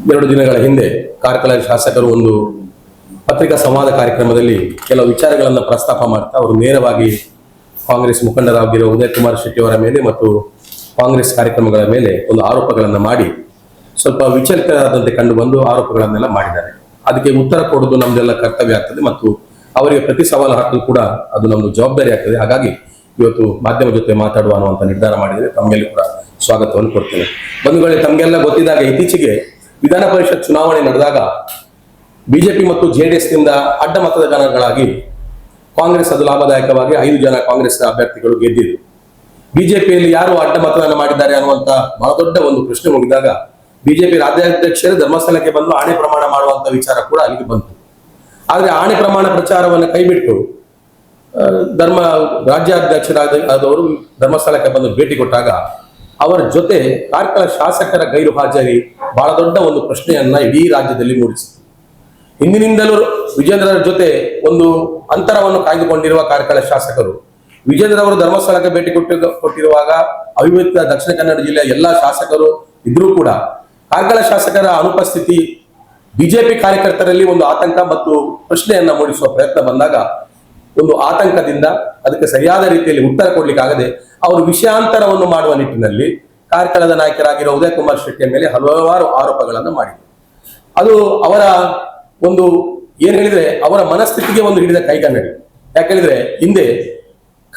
2 ದಿನಗಳ ಹಿಂದೆ ಕಾರ್ಕಳ ಶಾಸಕರು ಒಂದು ಪತ್ರಿಕಾ ಸಂವಾದ ಕಾರ್ಯಕ್ರಮದಲ್ಲಿ ಕೆಲವು ವಿಚಾರಗಳನ್ನು ಪ್ರಸ್ತಾಪ ಮಾಡ್ತಾ ಅವರು ನೇರವಾಗಿ ಕಾಂಗ್ರೆಸ್ ಮುಖಂಡರಾಗಿರುವ ಉದಯ್ ಕುಮಾರ್ ಶೆಟ್ಟಿ ಅವರ ಮೇಲೆ ಮತ್ತು ಕಾಂಗ್ರೆಸ್ ಕಾರ್ಯಕ್ರಮಗಳ ಮೇಲೆ ಒಂದು ಆರೋಪಗಳನ್ನು ಮಾಡಿ ಸ್ವಲ್ಪ ವಿಚಲಿತರಾದಂತೆ ಕಂಡು ಬಂದು ಆರೋಪಗಳನ್ನೆಲ್ಲ ಮಾಡಿದ್ದಾರೆ. ಅದಕ್ಕೆ ಉತ್ತರ ಕೊಡೋದು ನಮ್ದೆಲ್ಲ ಕರ್ತವ್ಯ ಆಗ್ತದೆ ಮತ್ತು ಅವರಿಗೆ ಪ್ರತಿ ಸವಾಲು ಹಾಕಲು ಕೂಡ ಅದು ನಮ್ದು ಜವಾಬ್ದಾರಿ ಆಗ್ತದೆ. ಹಾಗಾಗಿ ಇವತ್ತು ಮಾಧ್ಯಮ ಜೊತೆ ಮಾತಾಡುವ ಅನ್ನುವಂಥ ನಿರ್ಧಾರ ಮಾಡಿದರೆ ತಮ್ಮೆಲ್ಲೂ ಕೂಡ ಸ್ವಾಗತವನ್ನು ಕೊಡ್ತೇನೆ. ಬಂಧುಗಳೇ, ತಮಗೆಲ್ಲ ಗೊತ್ತಿದ್ದಾಗ ಇತ್ತೀಚೆಗೆ ವಿಧಾನ ಪರಿಷತ್ ಚುನಾವಣೆ ನಡೆದಾಗ ಬಿಜೆಪಿ ಮತ್ತು ಜೆಡಿಎಸ್ ನಿಂದ ಅಡ್ಡ ಮತದಾರಗಳಾಗಿ ಕಾಂಗ್ರೆಸ್ ಅದು ಲಾಭದಾಯಕವಾಗಿ 5 ಜನ ಕಾಂಗ್ರೆಸ್ ಅಭ್ಯರ್ಥಿಗಳು ಗೆದ್ದಿದ್ರು. ಬಿಜೆಪಿಯಲ್ಲಿ ಯಾರು ಅಡ್ಡ ಮತದಾನ ಮಾಡಿದ್ದಾರೆ ಅನ್ನುವಂತ ಬಹಳ ದೊಡ್ಡ ಒಂದು ಪ್ರಶ್ನೆ ಮುಗಿದಾಗ ಬಿಜೆಪಿ ರಾಜ್ಯಾಧ್ಯಕ್ಷರು ಧರ್ಮಸ್ಥಳಕ್ಕೆ ಬಂದು ಆಣೆ ಪ್ರಮಾಣ ಮಾಡುವಂತ ವಿಚಾರ ಕೂಡ ಅಲ್ಲಿಗೆ ಬಂತು. ಆದ್ರೆ ಆಣೆ ಪ್ರಮಾಣ ಪ್ರಚಾರವನ್ನು ಕೈಬಿಟ್ಟು ರಾಜ್ಯಾಧ್ಯಕ್ಷರಾದವರು ಧರ್ಮಸ್ಥಳಕ್ಕೆ ಬಂದು ಭೇಟಿ ಕೊಟ್ಟಾಗ ಅವರ ಜೊತೆ ಕಾರ್ಕಳ ಶಾಸಕರ ಗೈರು ಹಾಜರಿ ಬಹಳ ದೊಡ್ಡ ಒಂದು ಪ್ರಶ್ನೆಯನ್ನ ಇಡೀ ರಾಜ್ಯದಲ್ಲಿ ಮೂಡಿಸಿತು. ಹಿಂದಿನಿಂದಲೂ ವಿಜೇಂದ್ರರ ಜೊತೆ ಒಂದು ಅಂತರವನ್ನು ಕಾಯ್ದುಕೊಂಡಿರುವ ಕಾರ್ಕಳ ಶಾಸಕರು ವಿಜೇಂದ್ರ ಅವರು ಧರ್ಮಸ್ಥಳಕ್ಕೆ ಭೇಟಿ ಕೊಟ್ಟಿರುವಾಗ ಅವಿಭಜಿತ ದಕ್ಷಿಣ ಕನ್ನಡ ಜಿಲ್ಲೆಯ ಎಲ್ಲಾ ಶಾಸಕರು ಇದ್ರೂ ಕೂಡ ಕಾರ್ಕಳ ಶಾಸಕರ ಅನುಪಸ್ಥಿತಿ ಬಿಜೆಪಿ ಕಾರ್ಯಕರ್ತರಲ್ಲಿ ಒಂದು ಆತಂಕ ಮತ್ತು ಪ್ರಶ್ನೆಯನ್ನ ಮೂಡಿಸುವ ಪ್ರಯತ್ನ ಬಂದಾಗ ಒಂದು ಆತಂಕದಿಂದ ಅದಕ್ಕೆ ಸರಿಯಾದ ರೀತಿಯಲ್ಲಿ ಉತ್ತರ ಕೊಡ್ಲಿಕ್ಕಾಗದೆ ಅವರು ವಿಷಯಾಂತರವನ್ನು ಮಾಡುವ ನಿಟ್ಟಿನಲ್ಲಿ ಕಾರ್ಕಳದ ನಾಯಕರಾಗಿರುವ ಉದಯ್ ಕುಮಾರ್ ಶೆಟ್ಟಿಯ ಮೇಲೆ ಹಲವಾರು ಆರೋಪಗಳನ್ನು ಮಾಡಿದರು. ಅದು ಅವರ ಒಂದು ಏನ್ ಹೇಳಿದ್ರೆ ಅವರ ಮನಸ್ಥಿತಿಗೆ ಒಂದು ಹಿಡಿದ ಕೈಗನ್ನಡಿ. ಯಾಕೇಳಿದ್ರೆ ಹಿಂದೆ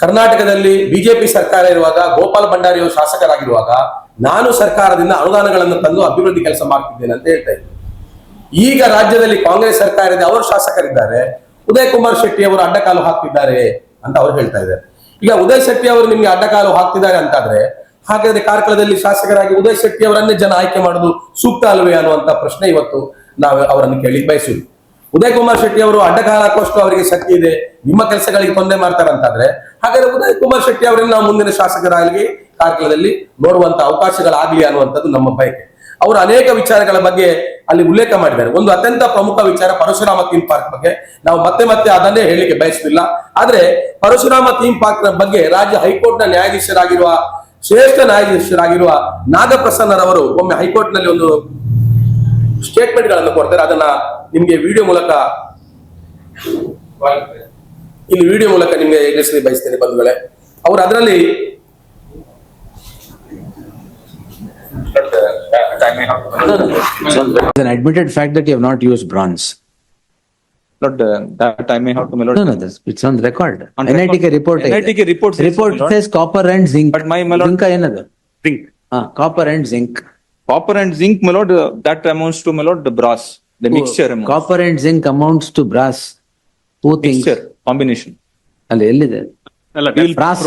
ಕರ್ನಾಟಕದಲ್ಲಿ ಬಿಜೆಪಿ ಸರ್ಕಾರ ಇರುವಾಗ ಗೋಪಾಲ್ ಭಂಡಾರಿಯವರು ಶಾಸಕರಾಗಿರುವಾಗ ನಾನು ಸರ್ಕಾರದಿಂದ ಅನುದಾನಗಳನ್ನು ತಂದು ಅಭಿವೃದ್ಧಿ ಕೆಲಸ ಮಾಡ್ತಿದ್ದೇನೆ ಅಂತ ಹೇಳ್ತಾ ಇದ್ದೆ. ಈಗ ರಾಜ್ಯದಲ್ಲಿ ಕಾಂಗ್ರೆಸ್ ಸರ್ಕಾರ ಇದೆ, ಅವರು ಶಾಸಕರಿದ್ದಾರೆ, ಉದಯ್ ಕುಮಾರ್ ಶೆಟ್ಟಿ ಅವರು ಅಡ್ಡಕಾಲು ಹಾಕ್ತಿದ್ದಾರೆ ಅಂತ ಅವ್ರು ಹೇಳ್ತಾ ಇದ್ದಾರೆ. ಈಗ ಉದಯ್ ಶೆಟ್ಟಿ ಅವರು ನಿಮ್ಗೆ ಅಡ್ಡಕಾಲು ಹಾಕ್ತಿದ್ದಾರೆ ಅಂತಾದ್ರೆ ಹಾಗಾದ್ರೆ ಕಾರ್ಕಳದಲ್ಲಿ ಶಾಸಕರಾಗಿ ಉದಯ್ ಶೆಟ್ಟಿ ಅವರನ್ನೇ ಜನ ಆಯ್ಕೆ ಮಾಡುದು ಸೂಕ್ತ ಅಲ್ವೇ ಅನ್ನುವಂತ ಪ್ರಶ್ನೆ ಇವತ್ತು ನಾವು ಅವರನ್ನು ಕೇಳಿ ಬಯಸುದು. ಉದಯ್ ಕುಮಾರ್ ಶೆಟ್ಟಿ ಅವರು ಅಡ್ಡಕಾಲ ಹಾಕುವಷ್ಟು ಅವರಿಗೆ ಶಕ್ತಿ ಇದೆ, ನಿಮ್ಮ ಕೆಲಸಗಳಿಗೆ ತೊಂದರೆ ಮಾಡ್ತಾರಂತಾದ್ರೆ ಹಾಗಾದ್ರೆ ಉದಯ್ ಕುಮಾರ್ ಶೆಟ್ಟಿ ಅವರನ್ನು ನಾವು ಮುಂದಿನ ಶಾಸಕರಾಗಿ ಕಾರ್ಕಳದಲ್ಲಿ ನೋಡುವಂತ ಅವಕಾಶಗಳಾಗಲಿ ಅನ್ನುವಂಥದ್ದು ನಮ್ಮ ಬಯಕೆ. ಅವರು ಅನೇಕ ವಿಚಾರಗಳ ಬಗ್ಗೆ ಅಲ್ಲಿ ಉಲ್ಲೇಖ ಮಾಡಿದ್ದಾರೆ. ಒಂದು ಅತ್ಯಂತ ಪ್ರಮುಖ ವಿಚಾರ ಪರಶುರಾಮ ಥೀಮ್ ಪಾರ್ಕ್ ಬಗ್ಗೆ. ನಾವು ಮತ್ತೆ ಅದನ್ನೇ ಹೇಳಲಿಕ್ಕೆ ಬಯಸುತ್ತಿಲ್ಲ. ಆದ್ರೆ ಪರಶುರಾಮ ಥೀಮ್ ಪಾರ್ಕ್ ಬಗ್ಗೆ ರಾಜ್ಯ ಹೈಕೋರ್ಟ್ ನ ನ್ಯಾಯಾಧೀಶರಾಗಿರುವ ಶ್ರೇಷ್ಠ ನ್ಯಾಯಾಧೀಶರಾಗಿರುವ ನಾಗಪ್ರಸನ್ನರವರು ಒಮ್ಮೆ ಹೈಕೋರ್ಟ್ ನಲ್ಲಿ ಒಂದು ಸ್ಟೇಟ್ಮೆಂಟ್ ಗಳನ್ನು ಕೊಡ್ತಾರೆ. ಅದನ್ನ ನಿಮ್ಗೆ ವಿಡಿಯೋ ಮೂಲಕ ನಿಮ್ಗೆ ಎದುರಿಸಲಿ ಬಯಸ್ತೇನೆ ಬಂಧುಗಳೇ. ಅವರು ಅದರಲ್ಲಿ It's an admitted fact that you have not used bronze. Lord, that I may have to, my lord. No, it's on record. On NITK report. NITK report says, report my lord. says copper and zinc. But my lord. Zinc ಏನದು? Zinc. Copper and zinc. Copper and zinc, my lord, that amounts to, my lord, the brass. The mixture amounts. Copper and zinc amounts to brass. Who thinks? Mixture, combination. ಅಲ್ಲಿ ಎಲ್ಲಿದೆ? Brass.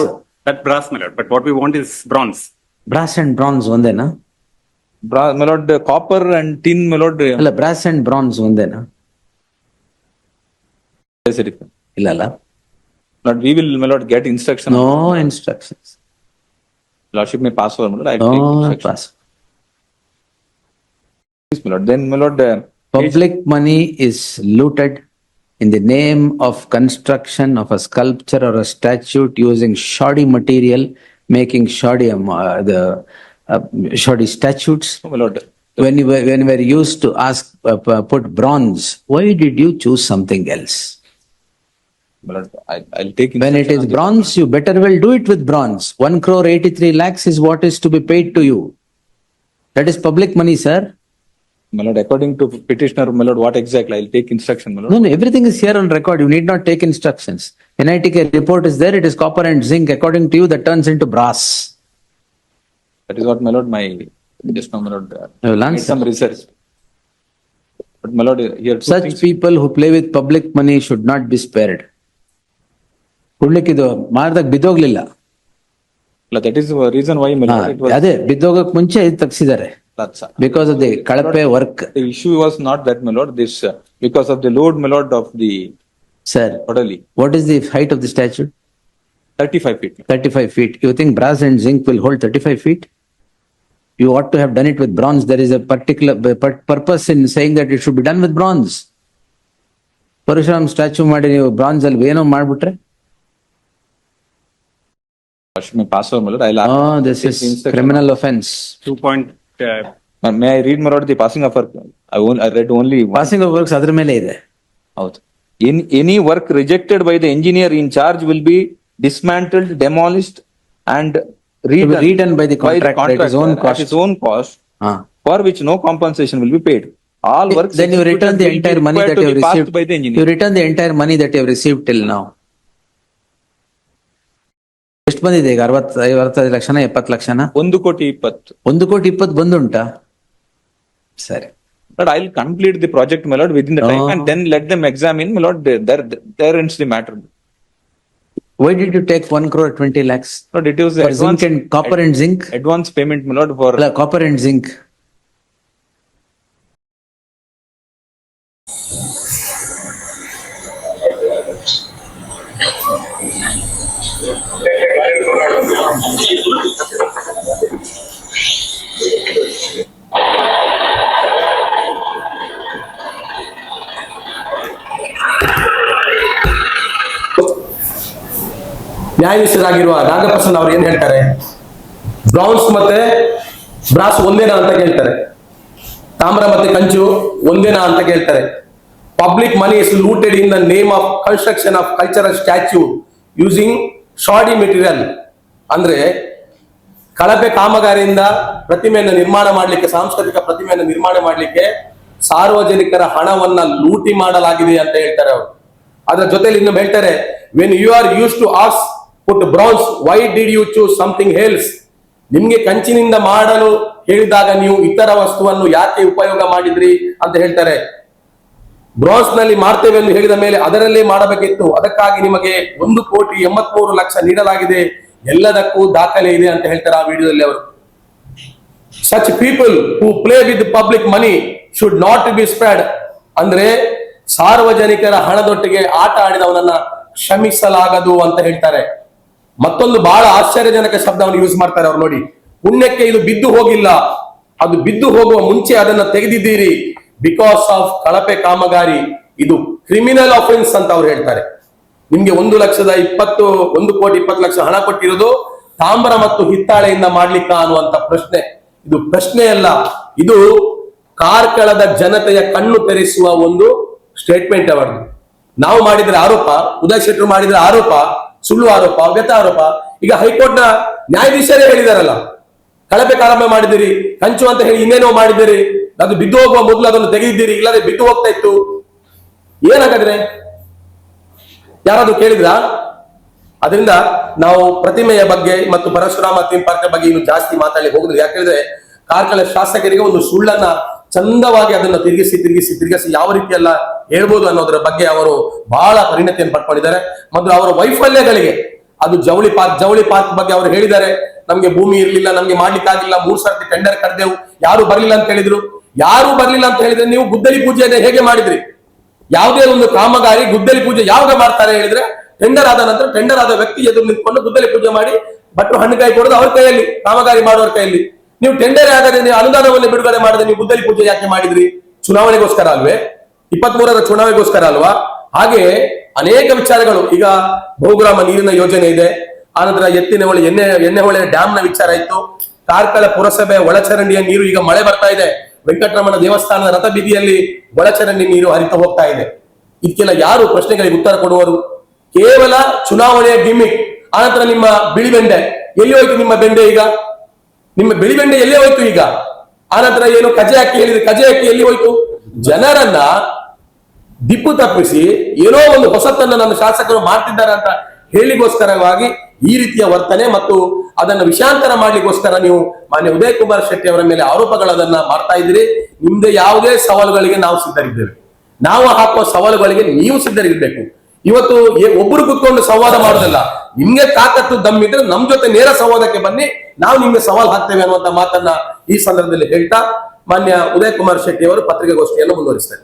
That brass, my lord. But what we want is bronze. Brass and bronze ಒಂದೇನಾ? Brass, my lord, copper and tin, my lord. ಅಲ್ಲ, brass and bronze ಒಂದೇನಾ? ಇಲ್ಲ ಅಲ್ಲ? Lord, we will, my lord, get instruction. No instructions. Lordship may pass over, my lord. I will No take instruction. pass. Yes, my lord. Then, my lord, Public money is looted in the name of construction of a sculpture or a statue using shoddy material, making shoddy shoddy statutes. oh, my lord. When you were used to ask put bronze, why did you choose something else? My lord, I'll take When it is on this. bronze, you better well do it with bronze. 1,83 lakhs is what is to be paid to you. That is public money, sir. My lord, according to petitioner, my lord, what exactly? I'll take instruction, my lord. No, everything is here on record. You need not take instructions. NITK report is there. It is copper and zinc. According to you, that turns into brass. That is what, my lord, my just now, my lord, I will made answer. some research. But my lord, here two Such things. people who play with public money should not be spared. ಕೊಡ್ಲಿಕ್ಕಿದು ಮಾರ್ದಾಗ ಬಿದ್ದೋಗ್ಲಿಲ್ಲ. That is the reason why, my lord, it was. ಅದೇ ಬಿದ್ದೋಗಕ್ ಮುಂಚೆ ಇದು ತಗ್ಸಿದ್ದಾರೆ. That's because of the ಕಳಪೆ work. the issue was not that, my lord. This because of the load, my lord, of the Sir, orderly. what is the height of the statue? 35 feet. 35 feet. You think brass and zinc will hold 35 feet? You ought to have done it with bronze. There is a particular purpose in saying that it should be done with bronze. Parashuram statue ಮಾಡಿ ನೀವು bronze ಅಲ್ಲಿ ಏನೋ ಮಾಡ್ಬಿಟ್ರೆ? May pass over, my lord. I'll Oh, this is criminal offense. 2 point, May I read, my lord, the passing of work? I read only one. Passing off works ಅದ್ರ ಮೇಲೆ ಇದೆ. Out. In any work rejected by the engineer in charge will be dismantled, demolished, and redone by the contractor at his own contractor cost. at his own cost, Ah. for which no compensation will be paid. All works Then you return the executed entire will be money required that to you have be passed received. by the engineer. You return the entire money that you have received till now. ಎಷ್ಟು ಬಂದಿದೆ ಈಗ? 65 ಲಕ್ಷನ 70 ಲಕ್ಷನ? 1,20,20,000. 1,20,20,000 ಬಂದುಂಟಾ? ಸರಿ. But I'll complete the project, my lord, within the time, No. and then let them examine, my lord. There ends the matter. Why did you take 1,20,00,000 lakhs? Lord, it was For zinc and copper and zinc? advance payment, my lord, for ಅಲ್ಲ, copper and zinc. ನ್ಯಾಯಾಧೀಶರಾಗಿರುವ Nagaprasanna ಅವರು ಏನ್ ಹೇಳ್ತಾರೆ? Browns ಮತ್ತೆ brass ಒಂದೇನಾ ಅಂತ ಕೇಳ್ತಾರೆ. ತಾಮ್ರ ಮತ್ತೆ ಕಂಚು ಒಂದೇನಾ ಅಂತ ಕೇಳ್ತಾರೆ. Public money is looted in the name of construction of cultural statue using shoddy material. ಅಂದ್ರೆ ಕಳಪೆ ಕಾಮಗಾರಿಯಿಂದ ಪ್ರತಿಮೆಯನ್ನು ನಿರ್ಮಾಣ ಮಾಡಲಿಕ್ಕೆ, ಸಾಂಸ್ಕೃತಿಕ ಪ್ರತಿಮೆಯನ್ನು ನಿರ್ಮಾಣ ಮಾಡಲಿಕ್ಕೆ ಸಾರ್ವಜನಿಕರ ಹಣವನ್ನ ಲೂಟಿ ಮಾಡಲಾಗಿದೆ ಅಂತ ಹೇಳ್ತಾರೆ ಅವರು. ಅದರ ಜೊತೆಲಿ ಇನ್ನು ಹೇಳ್ತಾರೆ, when you are use to as put bronze, why did you choose something else? ನಿಮ್ಗೆ ಕಂಚಿನಿಂದ ಮಾಡಲು ಹೇಳಿದಾಗ ನೀವು ಇತರ ವಸ್ತುವನ್ನು ಯಾಕೆ ಉಪಯೋಗ ಮಾಡಿದ್ರಿ ಅಂತ ಹೇಳ್ತಾರೆ. ಬ್ರಾನ್ಸ್ ನಲ್ಲಿ ಮಾಡ್ತೇವೆ ಎಂದು ಹೇಳಿದ ಮೇಲೆ ಅದರಲ್ಲೇ ಮಾಡಬೇಕಿತ್ತು, ಅದಕ್ಕಾಗಿ ನಿಮಗೆ 1,83,00,000 ನೀಡಲಾಗಿದೆ, ಎಲ್ಲದಕ್ಕೂ ದಾಖಲೆ ಇದೆ ಅಂತ ಹೇಳ್ತಾರೆ ಆ ವಿಡಿಯೋದಲ್ಲಿ ಅವರು. Such people who play with public money should not be spread. ಅಂದ್ರೆ ಸಾರ್ವಜನಿಕರ ಹಣದೊಟ್ಟಿಗೆ ಆಟ ಆಡಿದವನನ್ನ ಕ್ಷಮಿಸಲಾಗದು ಅಂತ ಹೇಳ್ತಾರೆ. ಮತ್ತೊಂದು ಬಹಳ ಆಶ್ಚರ್ಯಜನಕ ಶಬ್ದವನ್ನು ಯೂಸ್ ಮಾಡ್ತಾರೆ ಅವ್ರು ನೋಡಿ. ಪುಣ್ಯಕ್ಕೆ ಇದು ಬಿದ್ದು ಹೋಗಿಲ್ಲ, ಅದು ಬಿದ್ದು ಹೋಗುವ ಮುಂಚೆ ಅದನ್ನ ತೆಗೆದಿದ್ದೀರಿ ಬಿಕಾಸ್ ಆಫ್ ಕಳಪೆ ಕಾಮಗಾರಿ. ಇದು ಕ್ರಿಮಿನಲ್ ಅಫೆನ್ಸ್ ಅಂತ ಅವ್ರು ಹೇಳ್ತಾರೆ. ನಿಮ್ಗೆ 1,20,00,000 ಹಣ ಕೊಟ್ಟಿರೋದು ತಾಮ್ರ ಮತ್ತು ಹಿತ್ತಾಳೆಯಿಂದ ಮಾಡ್ಲಿಕ್ಕ ಅನ್ನುವಂತ ಪ್ರಶ್ನೆ. ಇದು ಪ್ರಶ್ನೆ ಅಲ್ಲ, ಇದು ಕಾರ್ಕಳದ ಜನತೆಯ ಕಣ್ಣು ತೆರೆಸುವ ಒಂದು ಸ್ಟೇಟ್ಮೆಂಟ್ ಅವರದು. ನಾವು ಮಾಡಿದ್ರೆ ಆರೋಪ, ಉದಯ್ ಶೆಟ್ಟರು ಮಾಡಿದ್ರೆ ಆರೋಪ, ಸುಳ್ಳು ಆರೋಪ, ವ್ಯಥ ಆರೋಪ. ಈಗ ಹೈಕೋರ್ಟ್ ನ ನ್ಯಾಯಾಧೀಶರೇ ಹೇಳಿದಾರಲ್ಲ, ಕಳಪೆ ಕಾರಣ ಮಾಡಿದಿರಿ, ಕಂಚು ಅಂತ ಹೇಳಿ ಇನ್ನೇನೋ ಮಾಡಿದಿರಿ, ಅದು ಬಿದ್ದು ಹೋಗುವ ಮೊದಲು ಅದನ್ನು ತೆಗೆದಿದ್ದೀರಿ, ಇಲ್ಲದೆ ಬಿದ್ದು ಹೋಗ್ತಾ ಇತ್ತು. ಏನಾಗಾದ್ರೆ ಯಾರಾದ್ರೂ ಕೇಳಿದ್ರಾ? ಅದರಿಂದ ನಾವು ಪ್ರತಿಮೆಯ ಬಗ್ಗೆ ಮತ್ತು ಪರಶುರಾಮ ಥೀಮ್ ಪಾರ್ಕ್ ಬಗ್ಗೆ ಇನ್ನು ಜಾಸ್ತಿ ಮಾತಾಡಲಿಕ್ಕೆ ಹೋಗುದು. ಯಾಕಂದ್ರೆ ಕಾರ್ಕಳ ಶಾಸಕರಿಗೆ ಒಂದು ಸುಳ್ಳನ್ನ ಚಂದವಾಗಿ ಅದನ್ನು ತಿರುಗಿಸಿ ಯಾವ ರೀತಿ ಎಲ್ಲ ಹೇಳ್ಬೋದು ಅನ್ನೋದರ ಬಗ್ಗೆ ಅವರು ಬಹಳ ಪರಿಣತಿಯನ್ನು ಪಡ್ಕೊಂಡಿದ್ದಾರೆ. ಮತ್ತು ಅವರ ವೈಫಲ್ಯಗಳಿಗೆ, ಅದು ಜವಳಿ ಪಾರ್ಕ್ ಬಗ್ಗೆ ಅವರು ಹೇಳಿದ್ದಾರೆ, ನಮ್ಗೆ ಭೂಮಿ ಇರ್ಲಿಲ್ಲ, ನಮ್ಗೆ ಮಾಡ್ಲಿಕ್ಕಾಗಿಲ್ಲ, 3 ಸರ್ತಿ ಟೆಂಡರ್ ಕರೆದೆವು, ಯಾರು ಬರ್ಲಿಲ್ಲ ಅಂತ ಹೇಳಿದ್ರು. ಯಾರು ಬರ್ಲಿಲ್ಲ ಅಂತ ಹೇಳಿದ್ರೆ ನೀವು ಗುದ್ದಲಿ ಪೂಜೆಯನ್ನು ಹೇಗೆ ಮಾಡಿದ್ರಿ? ಯಾವುದೇ ಒಂದು ಕಾಮಗಾರಿ ಗುದ್ದಲಿ ಪೂಜೆ ಯಾವಾಗ ಮಾಡ್ತಾರೆ ಹೇಳಿದ್ರೆ, ಟೆಂಡರ್ ಆದ ನಂತರ ಟೆಂಡರ್ ಆದ ವ್ಯಕ್ತಿ ಎದುರು ನಿಂತ್ಕೊಂಡು ಗುದ್ದಲಿ ಪೂಜೆ ಮಾಡಿ ಭಟ್ರು ಹಣ್ಣುಕಾಯಿ ಕೊಡೋದು ಅವ್ರ ಕೈಯಲ್ಲಿ, ಕಾಮಗಾರಿ ಮಾಡುವವರ ಕೈಯಲ್ಲಿ. ನೀವು ಟೆಂಡರ್ ಆಗದೆ ನೀವು ಅನುದಾನವನ್ನು ಬಿಡುಗಡೆ ಮಾಡದೆ ನೀವು ಗುದ್ದಲಿ ಪೂಜೆ ಯಾಕೆ ಮಾಡಿದ್ರಿ? ಚುನಾವಣೆಗೋಸ್ಕರ ಅಲ್ವೇ? 23ರ ಚುನಾವಣೆಗೋಸ್ಕರ ಅಲ್ವಾ? ಹಾಗೆ ಅನೇಕ ವಿಚಾರಗಳು. ಈಗ ಬಹುಗ್ರಾಮ ನೀರಿನ ಯೋಜನೆ ಇದೆ, ಆನಂತರ ಎತ್ತಿನಹೊಳೆ ಎಣ್ಣೆಹೊಳೆ ಡ್ಯಾಮ್ ನ ವಿಚಾರ ಇತ್ತು, ಕಾರ್ಕಳ ಪುರಸಭೆ ಒಳಚರಂಡಿಯ ನೀರು, ಈಗ ಮಳೆ ಬರ್ತಾ ಇದೆ, ವೆಂಕಟರಮಣ ದೇವಸ್ಥಾನದ ರಥ ಬೀದಿಯಲ್ಲಿ ಒಳಚರಂಡಿ ನೀರು ಹರಿತಾ ಹೋಗ್ತಾ ಇದೆ. ಇದಕ್ಕೆಲ್ಲ ಯಾರು ಪ್ರಶ್ನೆಗಳಿಗೆ ಉತ್ತರ ಕೊಡುವರು? ಕೇವಲ ಚುನಾವಣೆಯ ಗಿಮಿಕ್. ಆನಂತರ ನಿಮ್ಮ ಬಿಳಿಬೆಂಡೆ ಎಲ್ಲಿ ಹೋಯ್ತು? ನಿಮ್ಮ ಬೆಂಡೆ ಈಗ, ನಿಮ್ಮ ಬಿಳಿಬೆಂಡೆ ಎಲ್ಲಿ ಹೋಯ್ತು ಈಗ? ಆನಂತರ ಏನು ಕಜೆ ಅಕ್ಕಿ ಹೇಳಿದ್ರೆ, ಕಜೆ ಅಕ್ಕಿ ಎಲ್ಲಿ ಹೋಯ್ತು? ಜನರನ್ನ ದಿಪ್ಪು ತಪ್ಪಿಸಿ ಏನೋ ಒಂದು ಹೊಸತನ್ನ ನನ್ನ ಶಾಸಕರು ಮಾಡ್ತಿದ್ದಾರೆ ಅಂತ ಹೇಳಿಗೋಸ್ಕರವಾಗಿ ಈ ರೀತಿಯ ವರ್ತನೆ ಮತ್ತು ಅದನ್ನು ವಿಷಾಂತರ ಮಾಡ್ಲಿಕ್ಕೋಸ್ಕರ ನೀವು ಮಾನ್ಯ ಉದಯ್ ಕುಮಾರ್ ಶೆಟ್ಟಿ ಅವರ ಮೇಲೆ ಆರೋಪಗಳನ್ನ ಮಾಡ್ತಾ ಇದ್ದೀರಿ. ನಿಮ್ದೆ ಯಾವುದೇ ಸವಾಲುಗಳಿಗೆ ನಾವು ಸಿದ್ಧರಿದ್ದೇವೆ. ನಾವು ಹಾಕುವ ಸವಾಲುಗಳಿಗೆ ನೀವು ಸಿದ್ಧರಿರ್ಬೇಕು. ಇವತ್ತು ಒಬ್ಬರು ಕುತ್ಕೊಂಡು ಸಂವಾದ ಮಾಡೋದಲ್ಲ, ನಿಮ್ಗೆ ತಾಕತ್ತು ದಮ್ಮಿದ್ರೆ ನಮ್ ಜೊತೆ ನೇರ ಸಂವಾದಕ್ಕೆ ಬನ್ನಿ, ನಾವು ನಿಮ್ಗೆ ಸವಾಲ್ ಹಾಕ್ತೇವೆ ಅನ್ನುವಂತ ಮಾತನ್ನ ಈ ಸಂದರ್ಭದಲ್ಲಿ ಹೇಳ್ತಾ ಮಾನ್ಯ ಉದಯ್ ಕುಮಾರ್ ಶೆಟ್ಟಿ ಅವರು ಪತ್ರಿಕಾಗೋಷ್ಠಿಯನ್ನು ಮುಂದುವರಿಸ್ತಾರೆ.